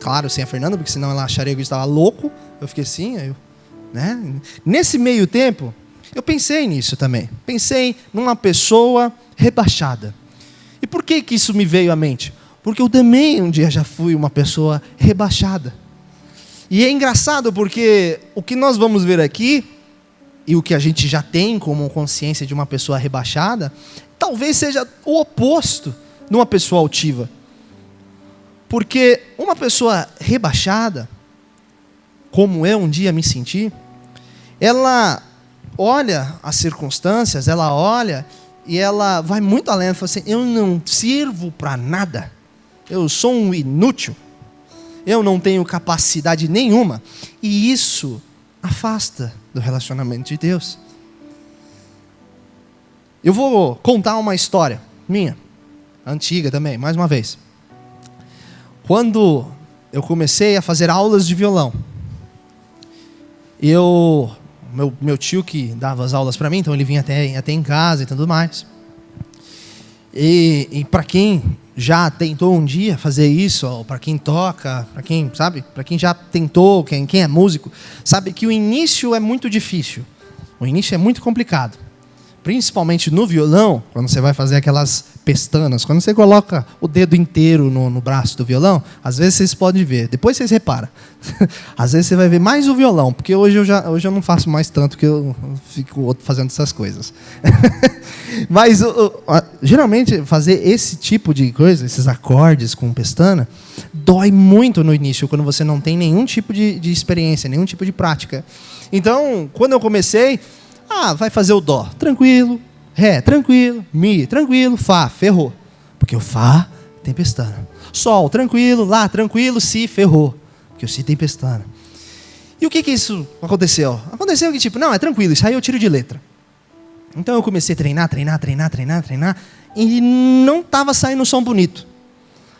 claro, sem a Fernanda, porque senão ela acharia que eu estava louco. Eu fiquei assim, né? Nesse meio tempo, eu pensei nisso também. Pensei numa pessoa rebaixada. E por que isso me veio à mente? Porque eu também um dia já fui uma pessoa rebaixada. E é engraçado porque o que nós vamos ver aqui, e o que a gente já tem como consciência de uma pessoa rebaixada, talvez seja o oposto de uma pessoa altiva. Porque uma pessoa rebaixada, como eu um dia me senti, ela olha as circunstâncias, ela olha e ela vai muito além. Ela fala assim: eu não sirvo para nada, eu sou um inútil, eu não tenho capacidade nenhuma. E isso afasta do relacionamento de Deus. Eu vou contar uma história minha, antiga também, mais uma vez. Quando eu comecei a fazer aulas de violão, meu tio que dava as aulas para mim, então ele vinha até em casa e tudo mais. E para quem já tentou um dia fazer isso, ou para quem toca, para quem, sabe, para quem já tentou, quem é músico, sabe que o início é muito difícil. O início é muito complicado. Principalmente no violão, quando você vai fazer aquelas pestanas, quando você coloca o dedo inteiro no braço do violão, às vezes vocês podem ver, depois vocês reparam. Às vezes você vai ver mais o violão, porque hoje eu não faço mais tanto, que eu fico fazendo essas coisas. Mas geralmente fazer esse tipo de coisa, esses acordes com pestana, dói muito no início, quando você não tem nenhum tipo de experiência, nenhum tipo de prática. Então, quando eu comecei, vai fazer o dó, tranquilo, ré, tranquilo, mi, tranquilo, fá, ferrou. Porque o fá tem pestana. Sol, tranquilo, lá, tranquilo, si, ferrou. Porque o si tem pestana. E o que isso aconteceu? Aconteceu que não, é tranquilo, isso aí eu tiro de letra. Então eu comecei a treinar, e não estava saindo um som bonito.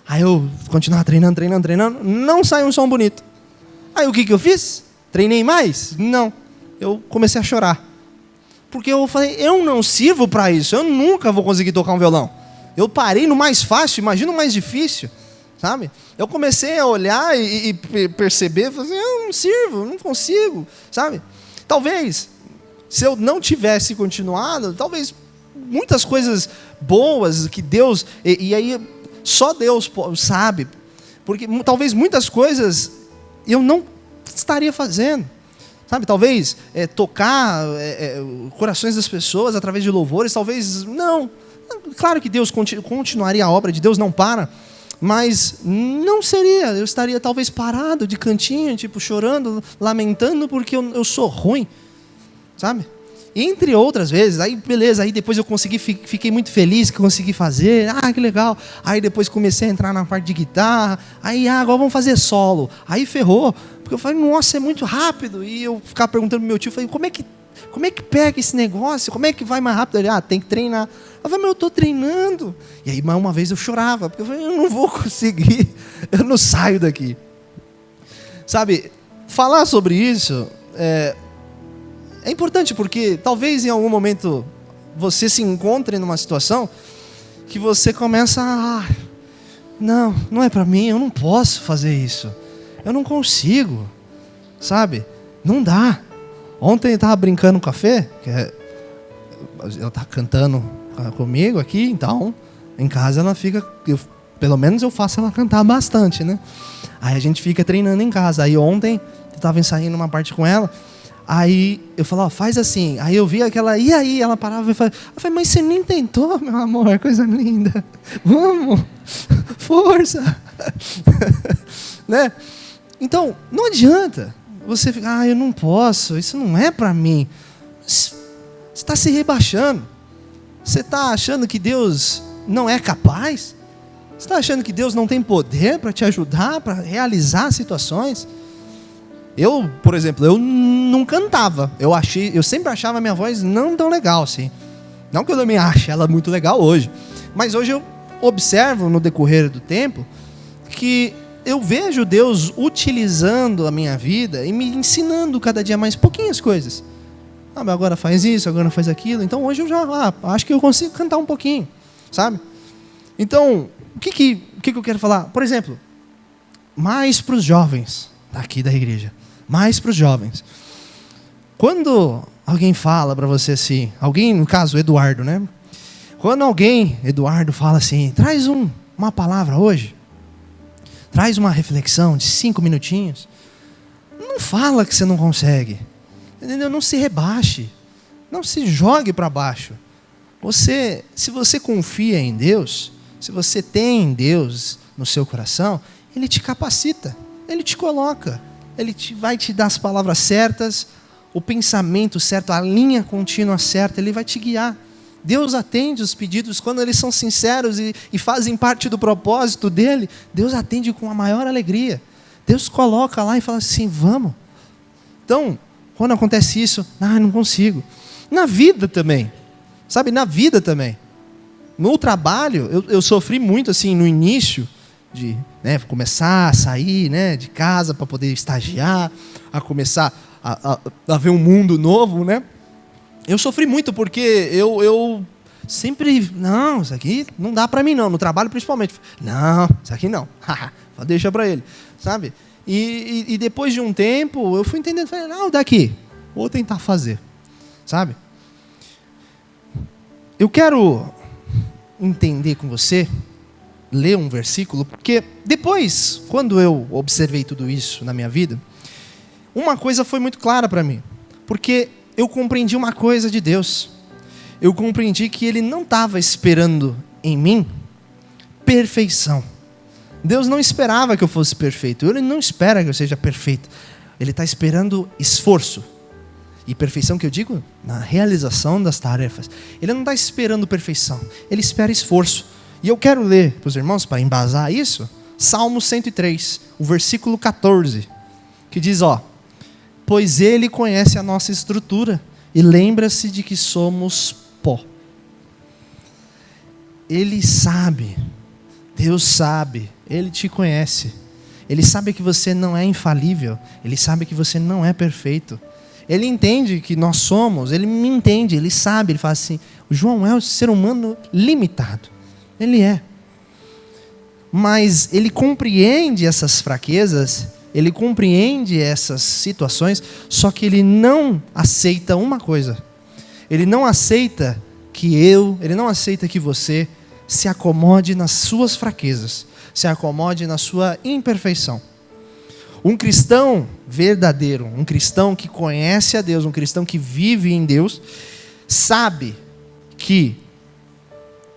Aí eu continuava treinando, não saiu um som bonito. Aí o que eu fiz? Treinei mais? Não. Eu comecei a chorar. Porque eu falei, eu não sirvo para isso, eu nunca vou conseguir tocar um violão. Eu parei no mais fácil, imagina o mais difícil, sabe? Eu comecei a olhar e perceber, falei, eu não sirvo, eu não consigo, sabe? Talvez, se eu não tivesse continuado, talvez muitas coisas boas que Deus, e aí só Deus sabe, porque talvez muitas coisas eu não estaria fazendo. Sabe, talvez tocar corações das pessoas através de louvores, talvez não. Claro que Deus continuaria a obra de Deus, não para. Mas não seria, eu estaria talvez parado de cantinho, chorando, lamentando porque eu sou ruim. Sabe? Entre outras vezes, aí beleza, aí depois eu fiquei muito feliz que consegui fazer, que legal. Aí depois comecei a entrar na parte de guitarra, aí agora vamos fazer solo. Aí ferrou. Porque eu falei, nossa, é muito rápido. E eu ficava perguntando pro meu tio, falei, como é que pega esse negócio? Como é que vai mais rápido? Ele, tem que treinar. Eu falei, mas eu estou treinando. E aí, mais uma vez, eu chorava, porque eu falei, eu não vou conseguir, eu não saio daqui. Sabe, falar sobre isso é importante, porque talvez em algum momento você se encontre numa situação que você começa não é para mim, eu não posso fazer isso. Eu não consigo, sabe? Não dá. Ontem eu estava brincando no café, ela está cantando comigo aqui, então em casa ela fica Pelo menos eu faço ela cantar bastante, né? Aí a gente fica treinando em casa. Aí ontem, eu estava ensaiando uma parte com ela. Aí eu falava, faz assim. Aí eu vi aquela, e aí? Ela parava e falava, mas você nem tentou, meu amor, coisa linda. Vamos, força. Né? Então, não adianta você ficar, eu não posso, isso não é para mim. Você está se rebaixando. Você está achando que Deus não é capaz? Você está achando que Deus não tem poder para te ajudar, para realizar situações? Eu, por exemplo, eu não cantava. Eu sempre achava a minha voz não tão legal assim. Não que eu também ache ela muito legal hoje. Mas hoje eu observo no decorrer do tempo que eu vejo Deus utilizando a minha vida e me ensinando cada dia mais pouquinhas coisas. Mas agora faz isso, agora faz aquilo. Então hoje eu já acho que eu consigo cantar um pouquinho, sabe? Então, o que eu quero falar? Por exemplo, mais para os jovens daqui da igreja. Mais para os jovens. Quando alguém fala para você assim, alguém, no caso, Eduardo, né? Quando Eduardo fala assim, traz uma palavra hoje, traz uma reflexão de 5 minutinhos, não fala que você não consegue, entendeu? Não se rebaixe, não se jogue para baixo. Se você confia em Deus, se você tem Deus no seu coração, Ele te capacita, Ele te coloca, Ele vai te dar as palavras certas, o pensamento certo, a linha contínua certa, Ele vai te guiar. Deus atende os pedidos quando eles são sinceros e fazem parte do propósito dEle. Deus atende com a maior alegria. Deus coloca lá e fala assim, vamos. Então, quando acontece isso, não consigo. Na vida também, sabe, na vida também. No trabalho, eu sofri muito assim no início, de começar a sair de casa para poder estagiar, a começar a ver um mundo novo, né? Eu sofri muito porque eu sempre, isso aqui não dá para mim não, no trabalho principalmente. Não, isso aqui não, deixa para ele, sabe? E depois de um tempo eu fui entendendo, falei, não, daqui, vou tentar fazer, sabe? Eu quero entender com você, ler um versículo, porque depois, quando eu observei tudo isso na minha vida, uma coisa foi muito clara para mim, porque eu compreendi uma coisa de Deus. Eu compreendi que Ele não estava esperando em mim perfeição. Deus não esperava que eu fosse perfeito. Ele não espera que eu seja perfeito. Ele está esperando esforço. E perfeição que eu digo, na realização das tarefas. Ele não está esperando perfeição. Ele espera esforço. E eu quero ler para os irmãos, para embasar isso, Salmo 103, o versículo 14, que diz, pois Ele conhece a nossa estrutura e lembra-se de que somos pó. Ele sabe, Deus sabe, Ele te conhece. Ele sabe que você não é infalível, Ele sabe que você não é perfeito. Ele entende que nós somos, Ele me entende, Ele sabe, Ele fala assim, o João é um ser humano limitado. Ele é. Mas Ele compreende essas fraquezas, Ele compreende essas situações, só que Ele não aceita uma coisa. Ele não aceita Ele não aceita que você se acomode nas suas fraquezas, se acomode na sua imperfeição. Um cristão verdadeiro, um cristão que conhece a Deus, um cristão que vive em Deus, sabe que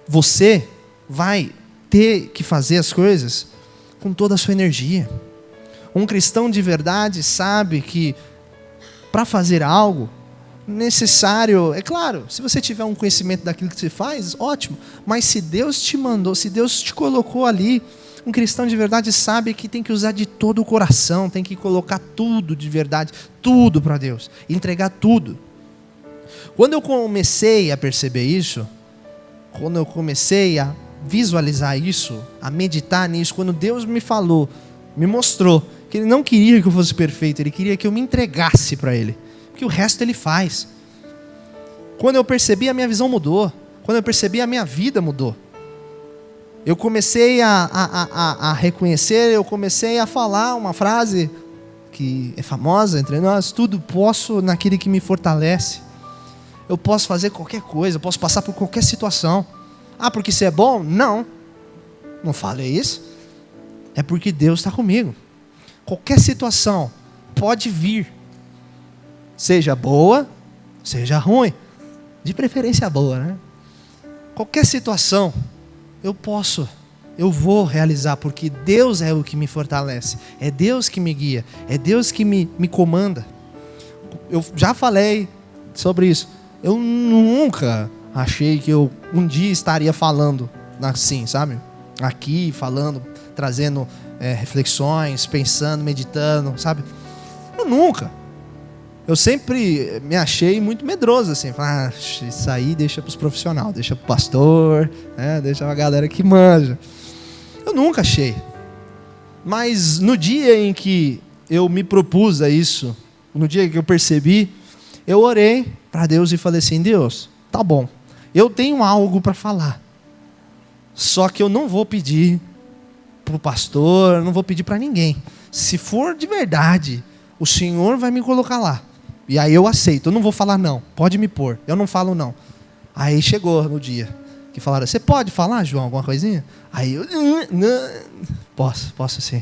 você vai ter que fazer as coisas com toda a sua energia. Um cristão de verdade sabe que para fazer algo necessário, é claro, se você tiver um conhecimento daquilo que você faz, ótimo, mas se Deus te mandou, se Deus te colocou ali, um cristão de verdade sabe que tem que usar de todo o coração, tem que colocar tudo de verdade, tudo para Deus, entregar tudo. Quando eu comecei a perceber isso, quando eu comecei a visualizar isso, a meditar nisso, quando Deus me falou, me mostrou que Ele não queria que eu fosse perfeito, Ele queria que eu me entregasse para Ele, porque o resto Ele faz. Quando eu percebi, a minha visão mudou. Quando eu percebi, a minha vida mudou. Eu comecei a reconhecer, eu comecei a falar uma frase que é famosa entre nós, tudo posso naquele que me fortalece. Eu posso fazer qualquer coisa, eu posso passar por qualquer situação. Porque isso é bom? Não. Não falei isso. É porque Deus está comigo. Qualquer situação pode vir. Seja boa, seja ruim. De preferência boa, né? Qualquer situação, eu vou realizar, porque Deus é o que me fortalece. É Deus que me guia. É Deus que me comanda. Eu já falei sobre isso. Eu nunca achei que eu um dia estaria falando assim, sabe? Aqui, falando, trazendo reflexões, pensando, meditando, sabe? Eu nunca. Eu sempre me achei muito medroso, assim. Isso aí deixa para os profissionais, deixa para o pastor, né? Deixa para a galera que manja. Eu nunca achei. Mas no dia em que eu me propus a isso, no dia que eu percebi, eu orei para Deus e falei assim: Deus, tá bom, eu tenho algo para falar. Só que eu não vou pedir para o pastor, não vou pedir para ninguém. Se for de verdade, o Senhor vai me colocar lá. E aí eu aceito, eu não vou falar não, pode me pôr, eu não falo não. Aí chegou no dia que falaram: você pode falar, João, alguma coisinha? Aí eu, não, posso sim.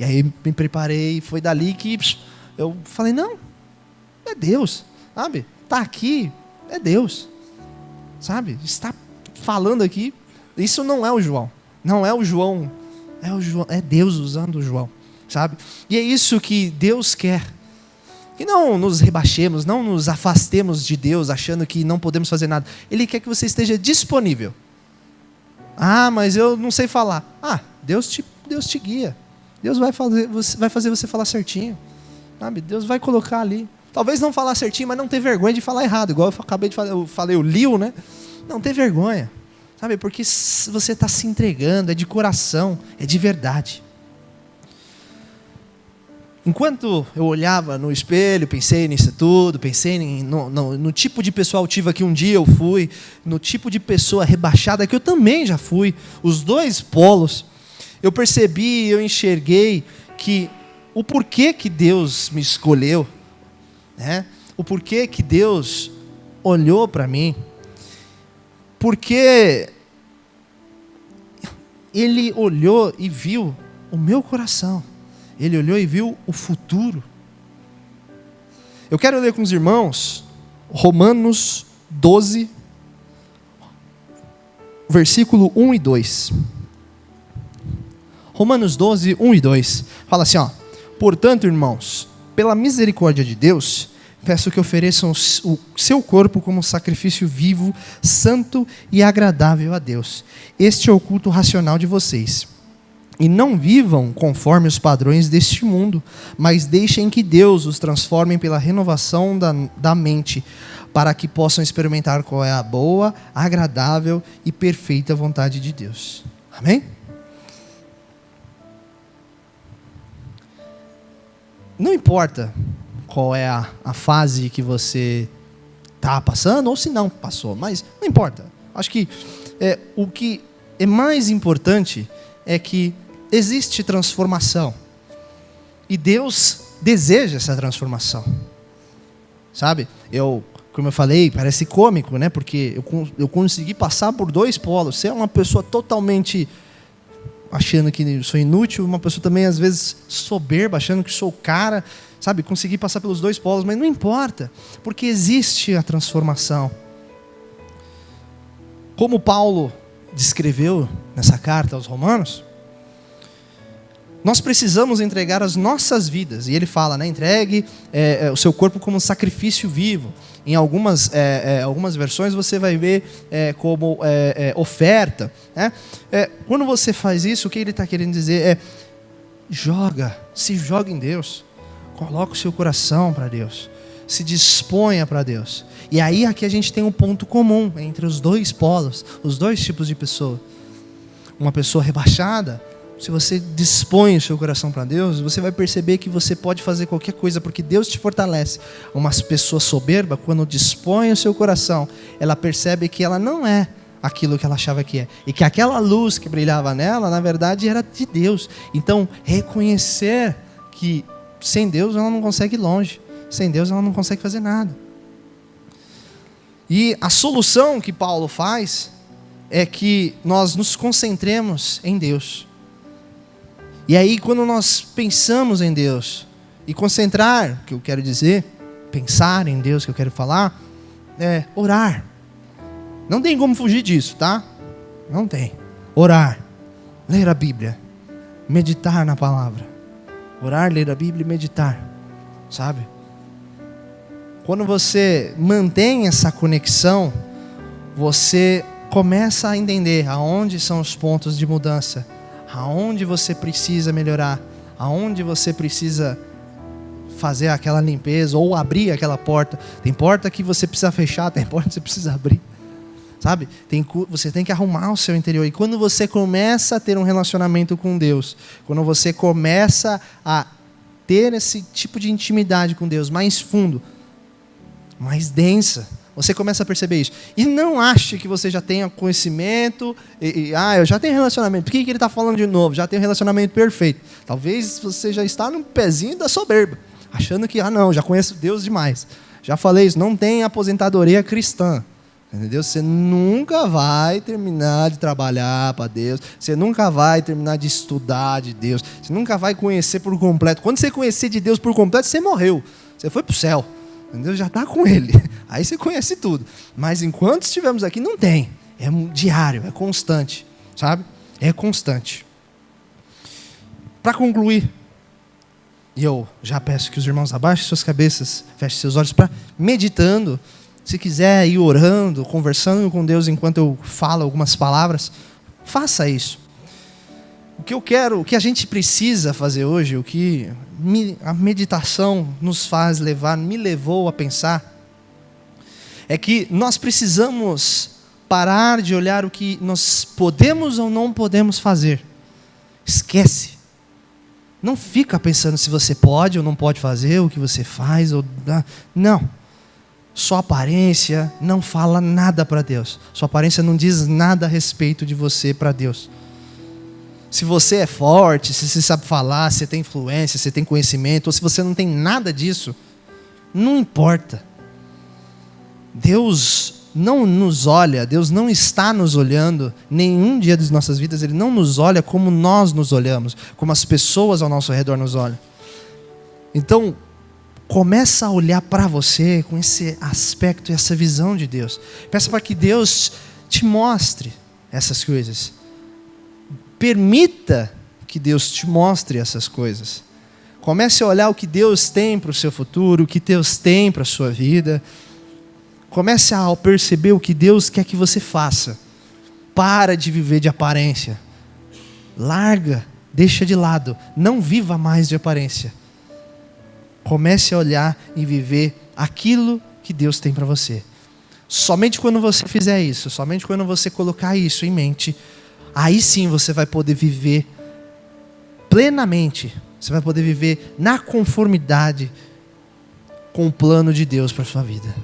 E aí me preparei, foi dali que eu falei: não, é Deus, sabe? Está aqui, é Deus, sabe? Está falando aqui, isso não é o João, não é o João, é Deus usando o João, sabe? E é isso que Deus quer. Que não nos rebaixemos, não nos afastemos de Deus achando que não podemos fazer nada. Ele quer que você esteja disponível. Mas eu não sei falar. Deus te guia. Deus vai fazer você falar certinho. Sabe? Deus vai colocar ali. Talvez não falar certinho, mas não ter vergonha de falar errado. Igual eu acabei de falar, eu falei o Liu, né? Não ter vergonha. Sabe? Porque você está se entregando, é de coração, é de verdade. Enquanto eu olhava no espelho, pensei nisso tudo, pensei no tipo de pessoa altiva que um dia eu fui, no tipo de pessoa rebaixada que eu também já fui, os dois polos, eu percebi, eu enxerguei que o porquê que Deus me escolheu, né? O porquê que Deus olhou para mim, porque Ele olhou e viu o meu coração. Ele olhou e viu o futuro. Eu quero ler com os irmãos Romanos 12, versículo 1 e 2. Romanos 12, 1 e 2. Fala assim, ó: portanto, irmãos, pela misericórdia de Deus, peço que ofereçam o seu corpo como sacrifício vivo, santo e agradável a Deus. Este é o culto racional de vocês. E não vivam conforme os padrões deste mundo, mas deixem que Deus os transforme pela renovação da mente, para que possam experimentar qual é a boa, agradável e perfeita vontade de Deus. Amém? Não importa qual é a fase que você está passando, ou se não passou, mas não importa. Acho que o que é mais importante é que existe transformação. E Deus deseja essa transformação. Sabe? Como eu falei, parece cômico, né? Porque eu consegui passar por dois polos. Ser uma pessoa totalmente achando que sou inútil, uma pessoa também às vezes soberba, achando que sou o cara. Sabe? Consegui passar pelos dois polos, mas não importa. Porque existe a transformação. Como Paulo descreveu nessa carta aos Romanos, nós precisamos entregar as nossas vidas. E ele fala, né? Entregue o seu corpo como um sacrifício vivo. Em algumas versões você vai ver como oferta. Né? Quando você faz isso, o que ele está querendo dizer se joga em Deus. Coloca o seu coração para Deus. Se disponha para Deus. E aí aqui a gente tem um ponto comum entre os dois polos, os dois tipos de pessoa. Uma pessoa rebaixada, se você dispõe o seu coração para Deus, você vai perceber que você pode fazer qualquer coisa, porque Deus te fortalece. Uma pessoa soberba, quando dispõe o seu coração, ela percebe que ela não é aquilo que ela achava que é. E que aquela luz que brilhava nela, na verdade, era de Deus. Então, reconhecer que sem Deus ela não consegue ir longe. Sem Deus ela não consegue fazer nada. E a solução que Paulo faz é que nós nos concentremos em Deus. E aí, quando nós pensamos em Deus, e concentrar, que eu quero dizer, pensar em Deus, que eu quero falar, é orar. Não tem como fugir disso, tá? Não tem. Orar, ler a Bíblia, meditar na palavra. Orar, ler a Bíblia e meditar, sabe? Quando você mantém essa conexão, você começa a entender aonde são os pontos de mudança, aonde você precisa melhorar, aonde você precisa fazer aquela limpeza ou abrir aquela porta. Tem porta que você precisa fechar, tem porta que você precisa abrir, sabe? Você tem que arrumar o seu interior. E quando você começa a ter um relacionamento com Deus, quando você começa a ter esse tipo de intimidade com Deus mais fundo, mais densa, você começa a perceber isso. E não ache que você já tenha conhecimento, eu já tenho relacionamento. Por que ele está falando de novo? Já tenho relacionamento perfeito. Talvez você já está num pezinho da soberba, achando que, não, já conheço Deus demais. Já falei isso, não tem aposentadoria cristã. Entendeu? Você nunca vai terminar de trabalhar para Deus. Você nunca vai terminar de estudar de Deus. Você nunca vai conhecer por completo. Quando você conhecer de Deus por completo, você morreu. Você foi para o céu. Entendeu? Já está com Ele. Aí você conhece tudo. Mas enquanto estivermos aqui, não tem. É diário, é constante. Sabe? É constante. Para concluir, e eu já peço que os irmãos abaixem suas cabeças, fechem seus olhos para meditando. Se quiser ir orando, conversando com Deus enquanto eu falo algumas palavras, faça isso. O que a gente precisa fazer hoje, o que a meditação nos faz levar, me levou a pensar, é que nós precisamos parar de olhar o que nós podemos ou não podemos fazer. Esquece. Não fica pensando se você pode ou não pode fazer, o que você faz. Não. Sua aparência não fala nada para Deus. Sua aparência não diz nada a respeito de você para Deus. Se você é forte, se você sabe falar, se você tem influência, se você tem conhecimento, ou se você não tem nada disso, não importa. Deus não nos olha, Deus não está nos olhando, nenhum dia das nossas vidas, Ele não nos olha como nós nos olhamos, como as pessoas ao nosso redor nos olham. Então, começa a olhar para você com esse aspecto e essa visão de Deus. Peça para que Deus te mostre essas coisas. Permita que Deus te mostre essas coisas. Comece a olhar o que Deus tem para o seu futuro, o que Deus tem para a sua vida. Comece a perceber o que Deus quer que você faça. Para de viver de aparência. Larga, deixa de lado. Não viva mais de aparência. Comece a olhar e viver aquilo que Deus tem para você. Somente quando você fizer isso, somente quando você colocar isso em mente, aí sim você vai poder viver plenamente. Você vai poder viver na conformidade com o plano de Deus para a sua vida.